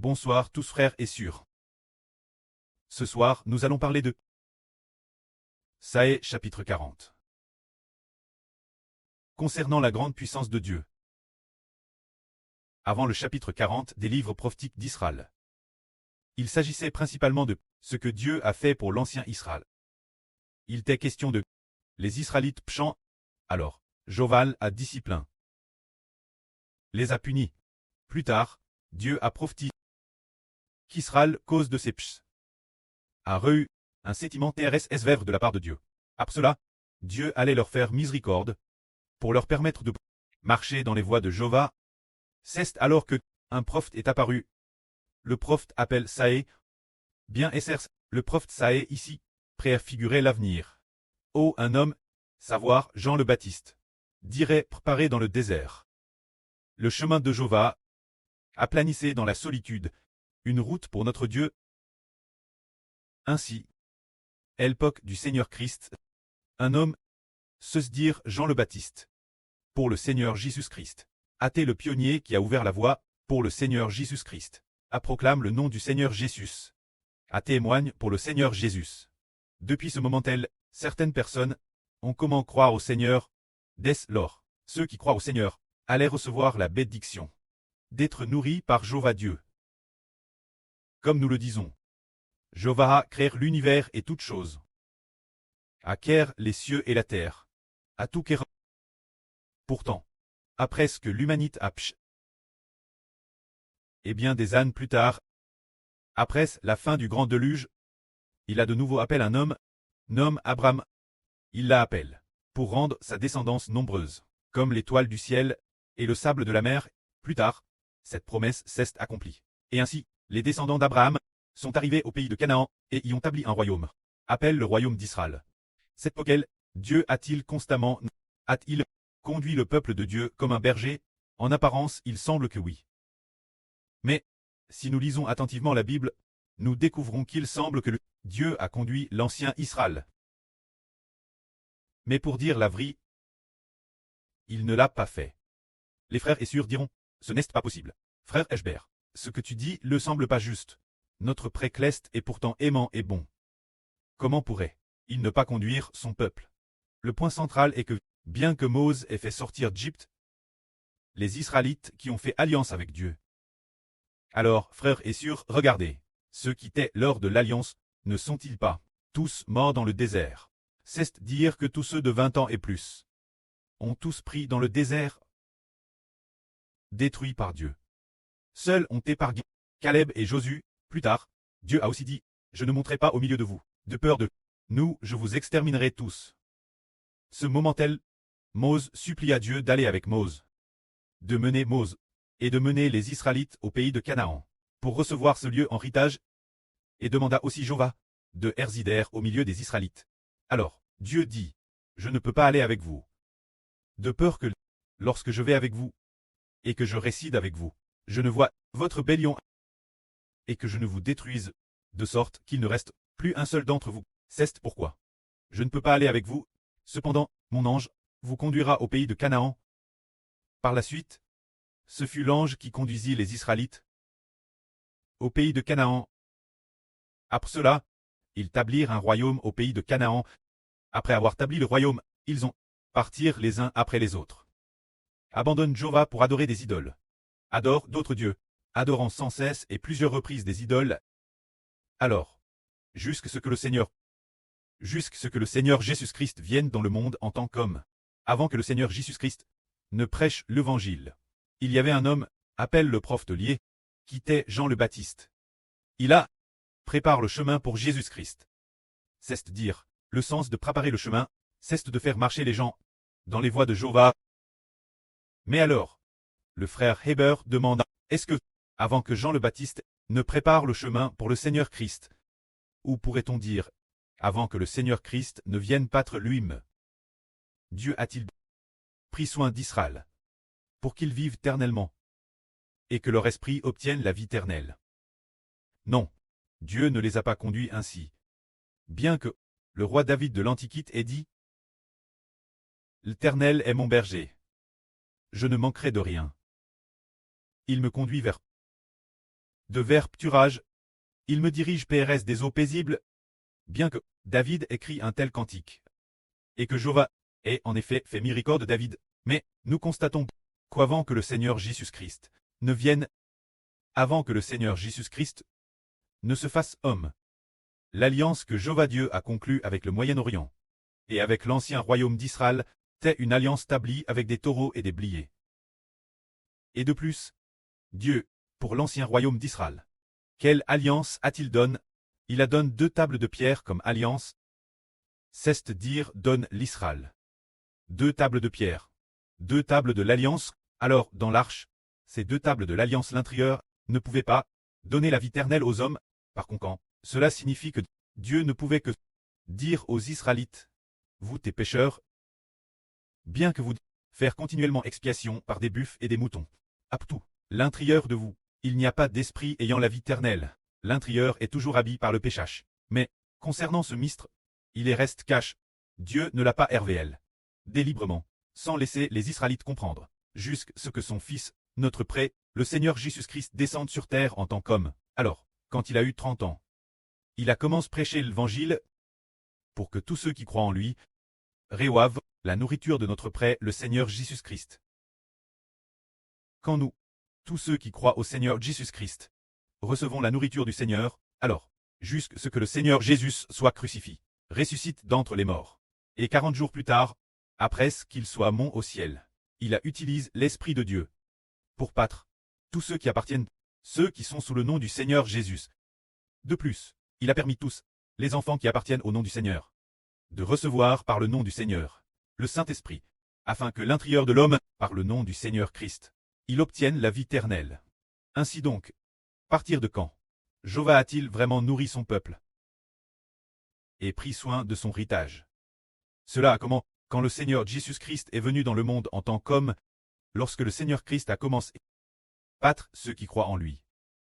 Bonsoir tous frères et sœurs. Ce soir, nous allons parler de Saë chapitre 40. Concernant la grande puissance de Dieu. Avant le chapitre 40 des livres prophétiques d'Israël. Il s'agissait principalement de ce que Dieu a fait pour l'ancien Israël. Il était question de les Israélites pchant, alors Joval a disciplin. Les a punis. Plus tard, Dieu a prophétisé qu'Israël, cause de ses pchs, a reçu un sentiment TRSS de la part de Dieu. Après cela, Dieu allait leur faire miséricorde pour leur permettre de marcher dans les voies de Jova. C'est alors que un prophète est apparu. Le prophète appelle Saë. Bien SR, le prophète Saë ici préfigurait l'avenir. Oh, un homme, savoir Jean le Baptiste, dirait préparer dans le désert le chemin de Jova, aplanissez dans la solitude une route pour notre Dieu. Ainsi, à l'époque du Seigneur Christ, un homme se dire Jean le Baptiste pour le Seigneur Jésus-Christ. Athée le pionnier qui a ouvert la voie pour le Seigneur Jésus-Christ. A proclame le nom du Seigneur Jésus. A témoigne pour le Seigneur Jésus. Depuis ce moment-là, certaines personnes ont comment croire au Seigneur. Dès lors, ceux qui croient au Seigneur allaient recevoir la bénédiction d'être nourris par Jéhovah Dieu. Comme nous le disons, Jéhovah a créé l'univers et toutes choses. Acquiert les cieux et la terre. A tout qu'est. Pourtant, après ce que l'humanité a pch, et bien des ânes plus tard, après la fin du grand déluge, il a de nouveau appelé un homme, nomme Abraham. Il l'appelle pour rendre sa descendance nombreuse, comme l'étoile du ciel et le sable de la mer. Plus tard, cette promesse s'est accomplie. Et ainsi, les descendants d'Abraham sont arrivés au pays de Canaan et y ont établi un royaume. Appelle le royaume d'Israël. Cette auquel Dieu a-t-il constamment, a-t-il conduit le peuple de Dieu comme un berger? En apparence, il semble que oui. Mais, si nous lisons attentivement la Bible, nous découvrons qu'il semble que Dieu a conduit l'ancien Israël. Mais pour dire la vraie, il ne l'a pas fait. Les frères et sœurs diront, ce n'est pas possible. Frère Eschber, ce que tu dis ne semble pas juste. Notre précleste est pourtant aimant et bon. Comment pourrait-il ne pas conduire son peuple? Le point central est que, bien que Moïse ait fait sortir d'Égypte, les Israélites qui ont fait alliance avec Dieu. Alors, frères et sœurs, regardez, ceux qui étaient lors de l'alliance, ne sont-ils pas tous morts dans le désert? C'est dire que tous ceux de 20 ans et plus ont tous pris dans le désert, détruits par Dieu. Seuls ont épargné Caleb et Josué. Plus tard, Dieu a aussi dit, je ne monterai pas au milieu de vous, de peur de nous, je vous exterminerai tous. Ce moment-là, Moïse supplia Dieu d'aller avec Moïse, de mener Moïse, et de mener les Israélites au pays de Canaan, pour recevoir ce lieu en héritage, et demanda aussi Jéhovah, de résider au milieu des Israélites. Alors, Dieu dit, je ne peux pas aller avec vous, de peur que, lorsque je vais avec vous, et que je réside avec vous, je ne vois votre rébellion, et que je ne vous détruise, de sorte qu'il ne reste plus un seul d'entre vous. C'est pourquoi je ne peux pas aller avec vous. Cependant, mon ange vous conduira au pays de Canaan. Par la suite, ce fut l'ange qui conduisit les Israélites au pays de Canaan. Après cela, ils établirent un royaume au pays de Canaan. Après avoir établi le royaume, ils ont partir les uns après les autres. Abandonnent Jéhovah pour adorer des idoles. Adorent d'autres dieux, adorant sans cesse et plusieurs reprises des idoles. Alors, jusqu'à ce que le Seigneur Jésus-Christ vienne dans le monde en tant qu'homme. Avant que le Seigneur Jésus-Christ ne prêche l'évangile, il y avait un homme, appelle le prophète lié, qui était Jean le Baptiste. Il a prépare le chemin pour Jésus-Christ. C'est dire, le sens de préparer le chemin, c'est de faire marcher les gens dans les voies de Jéhovah. Mais alors, le frère Heber demanda, est-ce que, avant que Jean le Baptiste ne prépare le chemin pour le Seigneur Christ, ou pourrait-on dire, avant que le Seigneur Christ ne vienne battre lui-même, Dieu a-t-il pris soin d'Israël pour qu'ils vivent éternellement et que leur esprit obtienne la vie éternelle? Non, Dieu ne les a pas conduits ainsi. Bien que le roi David de l'Antiquité ait dit, l'Éternel est mon berger. Je ne manquerai de rien. Il me conduit vers de vers pâturage. Il me dirige PRS des eaux paisibles. Bien que David écrit un tel cantique, et que Jéhovah ait en effet fait miséricorde de David, mais nous constatons qu'avant que le Seigneur Jésus-Christ ne vienne, avant que le Seigneur Jésus-Christ ne se fasse homme, l'alliance que Jéhovah Dieu a conclue avec le Moyen-Orient et avec l'ancien royaume d'Israël était une alliance établie avec des taureaux et des bliers. Et de plus, Dieu, pour l'ancien royaume d'Israël, quelle alliance a-t-il donné? Il a donné 2 tables de pierre comme alliance. C'est-à-dire donne l'Israël 2 tables de pierre, 2 tables de l'alliance. Alors, dans l'arche, ces 2 tables de l'alliance l'intérieur ne pouvaient pas donner la vie éternelle aux hommes. Par conséquent, cela signifie que Dieu ne pouvait que dire aux Israélites, vous tes pécheurs, bien que vous faire continuellement expiation par des buffles et des moutons. À tout l'intérieur de vous, il n'y a pas d'esprit ayant la vie éternelle. L'intérieur est toujours habillé par le péchage. Mais, concernant ce mistre, il est reste cache. Dieu ne l'a pas RVL. Délibérément, sans laisser les Israélites comprendre, jusqu'à ce que son Fils, notre prêt, le Seigneur Jésus-Christ descende sur terre en tant qu'homme. Alors, quand il a eu 30 ans, il a commencé à prêcher l'évangile pour que tous ceux qui croient en lui reçoivent la nourriture de notre prêt, le Seigneur Jésus-Christ. Quand nous, tous ceux qui croient au Seigneur Jésus-Christ, recevons la nourriture du Seigneur, alors, jusqu'à ce que le Seigneur Jésus soit crucifié, ressuscite d'entre les morts. Et 40 jours plus tard, après qu'il soit monté au ciel, il a utilisé l'Esprit de Dieu pour battre tous ceux qui appartiennent, ceux qui sont sous le nom du Seigneur Jésus. De plus, il a permis tous, les enfants qui appartiennent au nom du Seigneur, de recevoir par le nom du Seigneur, le Saint-Esprit, afin que l'intérieur de l'homme, par le nom du Seigneur Christ, il obtienne la vie éternelle. Ainsi donc, partir de quand Jéhovah a-t-il vraiment nourri son peuple et pris soin de son héritage? Cela a comment, quand le Seigneur Jésus-Christ est venu dans le monde en tant qu'homme, lorsque le Seigneur Christ a commencé à battre ceux qui croient en lui.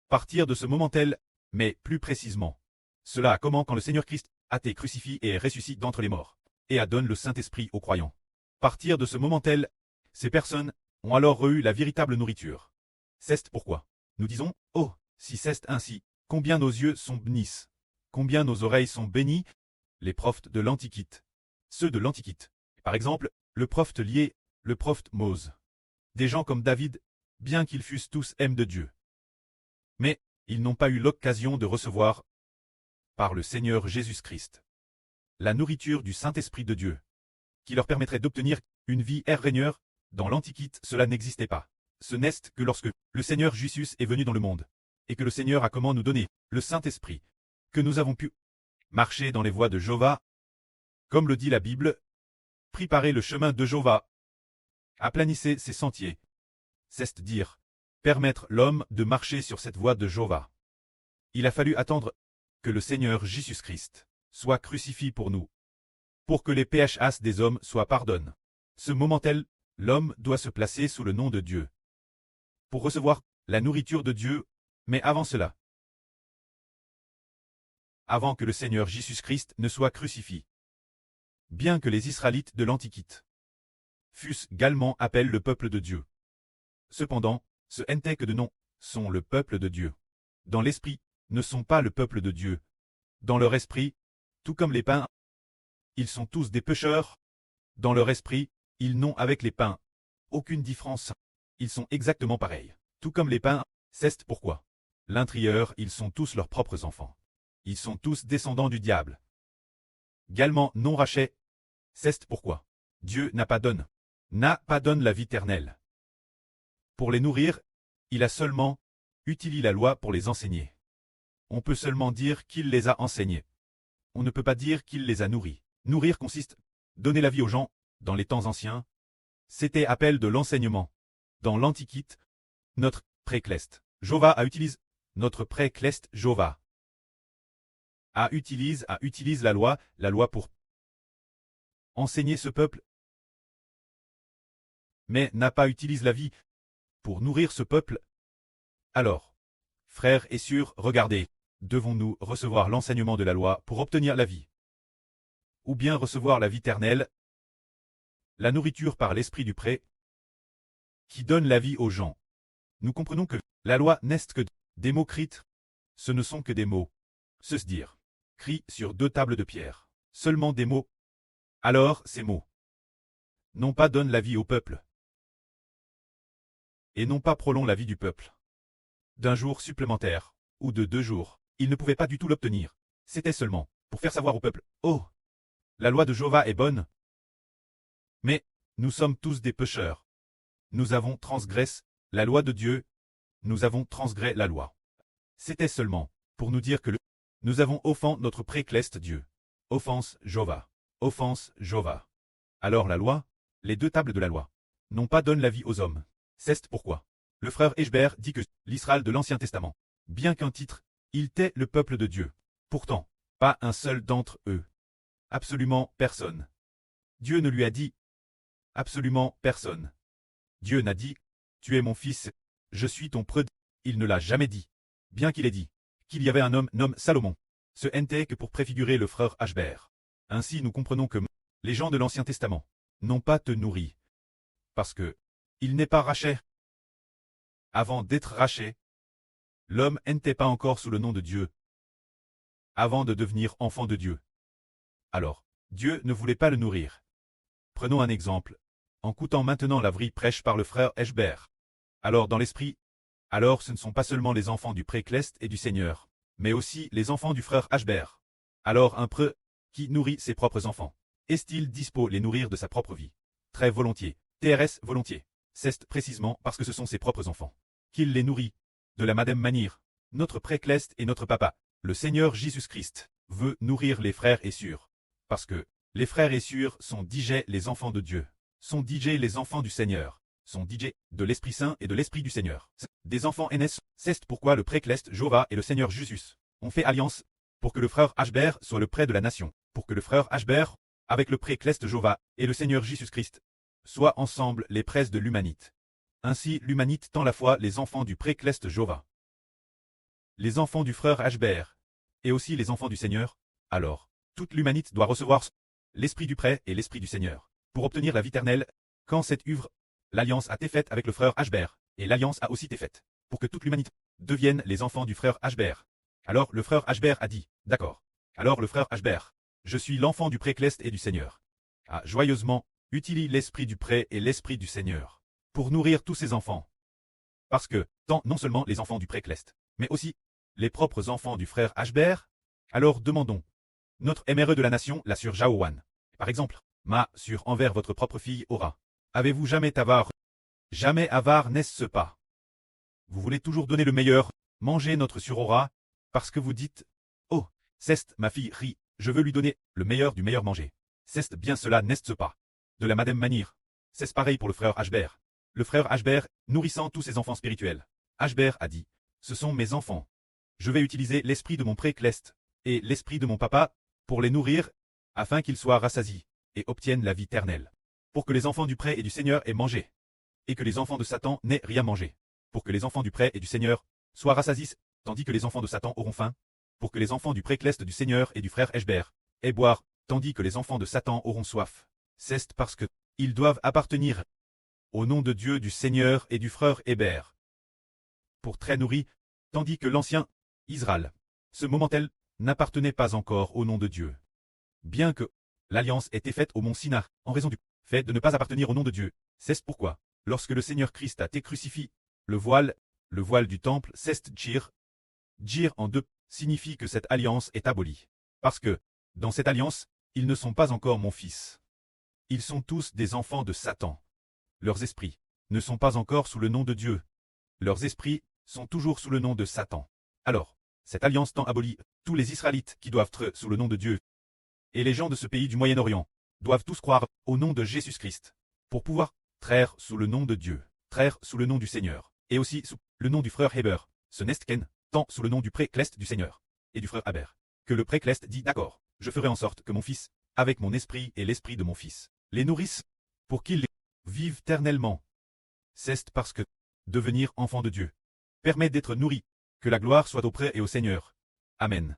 Partir de ce moment-tel, mais plus précisément, cela a comment quand le Seigneur Christ a été crucifié et est ressuscité d'entre les morts, et a donné le Saint-Esprit aux croyants. Partir de ce moment-tel, ces personnes ont alors eu la véritable nourriture. C'est pourquoi nous disons, oh, si c'est ainsi, combien nos yeux sont bénis, combien nos oreilles sont bénies, les prophètes de l'Antiquité. Ceux de l'Antiquité. Par exemple, le prophète lié, le prophète Mose. Des gens comme David, bien qu'ils fussent tous aimés de Dieu. Mais, ils n'ont pas eu l'occasion de recevoir, par le Seigneur Jésus-Christ, la nourriture du Saint-Esprit de Dieu, qui leur permettrait d'obtenir une vie régneur. Dans l'Antiquité, cela n'existait pas. Ce n'est que lorsque le Seigneur Jésus est venu dans le monde, et que le Seigneur a comment nous donner le Saint-Esprit, que nous avons pu marcher dans les voies de Jéhovah. Comme le dit la Bible, préparez le chemin de Jéhovah, aplanissez ses sentiers. C'est-à-dire, permettre l'homme de marcher sur cette voie de Jéhovah. Il a fallu attendre que le Seigneur Jésus-Christ soit crucifié pour nous, pour que les péchas des hommes soient pardonnés. Ce moment-tel, l'homme doit se placer sous le nom de Dieu, pour recevoir la nourriture de Dieu, mais avant cela, avant que le Seigneur Jésus-Christ ne soit crucifié. Bien que les Israélites de l'Antiquité fussent également appelés le peuple de Dieu. Cependant, ce n'était que de nom, sont le peuple de Dieu. Dans l'esprit, ne sont pas le peuple de Dieu. Dans leur esprit, tout comme les païens, ils sont tous des pécheurs. Dans leur esprit, ils n'ont avec les païens aucune différence. Ils sont exactement pareils. Tout comme les païens, c'est pourquoi. L'intérieur, ils sont tous leurs propres enfants. Ils sont tous descendants du diable. Également non rachés. C'est pourquoi. Dieu n'a pas donné la vie éternelle. Pour les nourrir, il a seulement utilisé la loi pour les enseigner. On peut seulement dire qu'il les a enseignés. On ne peut pas dire qu'il les a nourris. Nourrir consiste à donner la vie aux gens. Dans les temps anciens, c'était appel de l'enseignement. Dans l'Antiquité, notre précleste, Jéhovah a utilisé notre précleste Jéhovah utilise la loi pour enseigner ce peuple, mais n'a pas utilisé la vie pour nourrir ce peuple. Alors, frères et sœurs, regardez, devons-nous recevoir l'enseignement de la loi pour obtenir la vie? Ou bien recevoir la vie éternelle, la nourriture par l'esprit du prêt, qui donne la vie aux gens? Nous comprenons que la loi n'est que Des mots crites. Ce ne sont que des mots. Se dire. Crit sur 2 tables de pierre. Seulement des mots. Alors, ces mots. Non pas donnent la vie au peuple. Et non pas prolongent la vie du peuple. D'un jour supplémentaire, ou de 2 jours, ils ne pouvaient pas du tout l'obtenir. C'était seulement pour faire savoir au peuple, oh, la loi de Jéhovah est bonne. Mais, nous sommes tous des pécheurs. Nous avons transgressé la loi de Dieu. Nous avons transgressé la loi. C'était seulement pour nous dire que nous avons offensé notre précleste Dieu. Offense Jéhovah. Offense Jéhovah. Alors la loi, les 2 tables de la loi, n'ont pas donné la vie aux hommes. C'est pourquoi le frère Eshbert dit que l'Israël de l'Ancien Testament, bien qu'un titre, il était le peuple de Dieu. Pourtant, pas un seul d'entre eux. Absolument personne. Dieu ne lui a dit absolument personne. Dieu n'a dit, tu es mon fils, je suis ton preux. Il ne l'a jamais dit. Bien qu'il ait dit qu'il y avait un homme nommé Salomon. Ce n'était que pour préfigurer le frère Eshbert. Ainsi nous comprenons que les gens de l'Ancien Testament n'ont pas te nourri. Parce que il n'est pas raché. Avant d'être raché, l'homme n'était pas encore sous le nom de Dieu. Avant de devenir enfant de Dieu. Alors, Dieu ne voulait pas le nourrir. Prenons un exemple. En coûtant maintenant la vraie prêche par le frère Eshbert. Alors dans l'esprit, alors ce ne sont pas seulement les enfants du précleste et du Seigneur, mais aussi les enfants du frère Eshbert. Alors un preux, qui nourrit ses propres enfants, est-il dispo les nourrir de sa propre vie? Très volontiers, TRS volontiers. C'est précisément parce que ce sont ses propres enfants qu'il les nourrit. De la même manière, notre précleste et notre papa, le Seigneur Jésus-Christ, veut nourrir les frères et sœurs. Parce que les frères et sœurs sont DJ les enfants de Dieu, sont DJ les enfants du Seigneur, sont DJ de l'Esprit Saint et de l'Esprit du Seigneur. Des enfants NS, c'est pourquoi le précleste Jéhovah et le Seigneur Jésus ont fait alliance pour que le frère Eshbert soit le près de la nation, pour que le frère Eshbert, avec le précleste Jéhovah et le Seigneur Jésus-Christ, soient ensemble les prêtres de l'humanité. Ainsi l'humanité tend la foi les enfants du précleste Jéhovah, les enfants du frère Eshbert, et aussi les enfants du Seigneur. Alors, toute l'humanité doit recevoir l'esprit du prêt et l'esprit du Seigneur, pour obtenir la vie éternelle. Quand cette œuvre, l'alliance a été faite avec le frère Eshbert, et l'alliance a aussi été faite, pour que toute l'humanité devienne les enfants du frère Eshbert. Alors le frère Eshbert a dit, d'accord. Alors le frère Eshbert, je suis l'enfant du précleste et du Seigneur. A joyeusement utilisé l'esprit du prêt et l'esprit du Seigneur, pour nourrir tous ses enfants. Parce que, tant non seulement les enfants du précleste, mais aussi les propres enfants du frère Eshbert, alors demandons, notre MRE de la nation, la sœur Jaowan, par exemple, ma sœur envers votre propre fille Aura, avez-vous jamais avare? Jamais avare n'est-ce pas? Vous voulez toujours donner le meilleur, manger notre sœur Aura, parce que vous dites, oh, c'est ma fille rit, je veux lui donner le meilleur du meilleur manger. C'est bien cela n'est-ce pas? De la même manière, c'est pareil pour le frère Eshbert. Le frère Eshbert, nourrissant tous ses enfants spirituels. Eshbert a dit, ce sont mes enfants. Je vais utiliser l'esprit de mon précleste et l'esprit de mon papa pour les nourrir, afin qu'ils soient rassasiés et obtiennent la vie éternelle. Pour que les enfants du prêt et du Seigneur aient mangé, et que les enfants de Satan n'aient rien mangé. Pour que les enfants du prêt et du Seigneur soient rassasiés, tandis que les enfants de Satan auront faim. Pour que les enfants du précleste du Seigneur et du frère Eshbert aient boire, tandis que les enfants de Satan auront soif. C'est parce que ils doivent appartenir au nom de Dieu du Seigneur et du frère Hébert. Pour très nourris, tandis que l'ancien Israël, ce moment-là, n'appartenait pas encore au nom de Dieu. Bien que l'alliance ait été faite au mont Sina, en raison du fait de ne pas appartenir au nom de Dieu. C'est pourquoi, lorsque le Seigneur Christ a été crucifié, le voile du temple, c'est Djir. Djir en 2 signifie que cette alliance est abolie. Parce que, dans cette alliance, ils ne sont pas encore mon fils. Ils sont tous des enfants de Satan. Leurs esprits ne sont pas encore sous le nom de Dieu. Leurs esprits sont toujours sous le nom de Satan. Alors, cette alliance tend abolie tous les Israélites qui doivent être sous le nom de Dieu. Et les gens de ce pays du Moyen-Orient doivent tous croire au nom de Jésus-Christ pour pouvoir traire sous le nom de Dieu, traire sous le nom du Seigneur, et aussi sous le nom du frère Heber, ce Nestken, tant sous le nom du précleste du Seigneur et du frère Aber, que le précleste dit d'accord, je ferai en sorte que mon fils, avec mon esprit et l'esprit de mon fils, les nourrissent pour qu'ils vivent éternellement. C'est parce que devenir enfant de Dieu permet d'être nourri, que la gloire soit auprès et au Seigneur. Amen.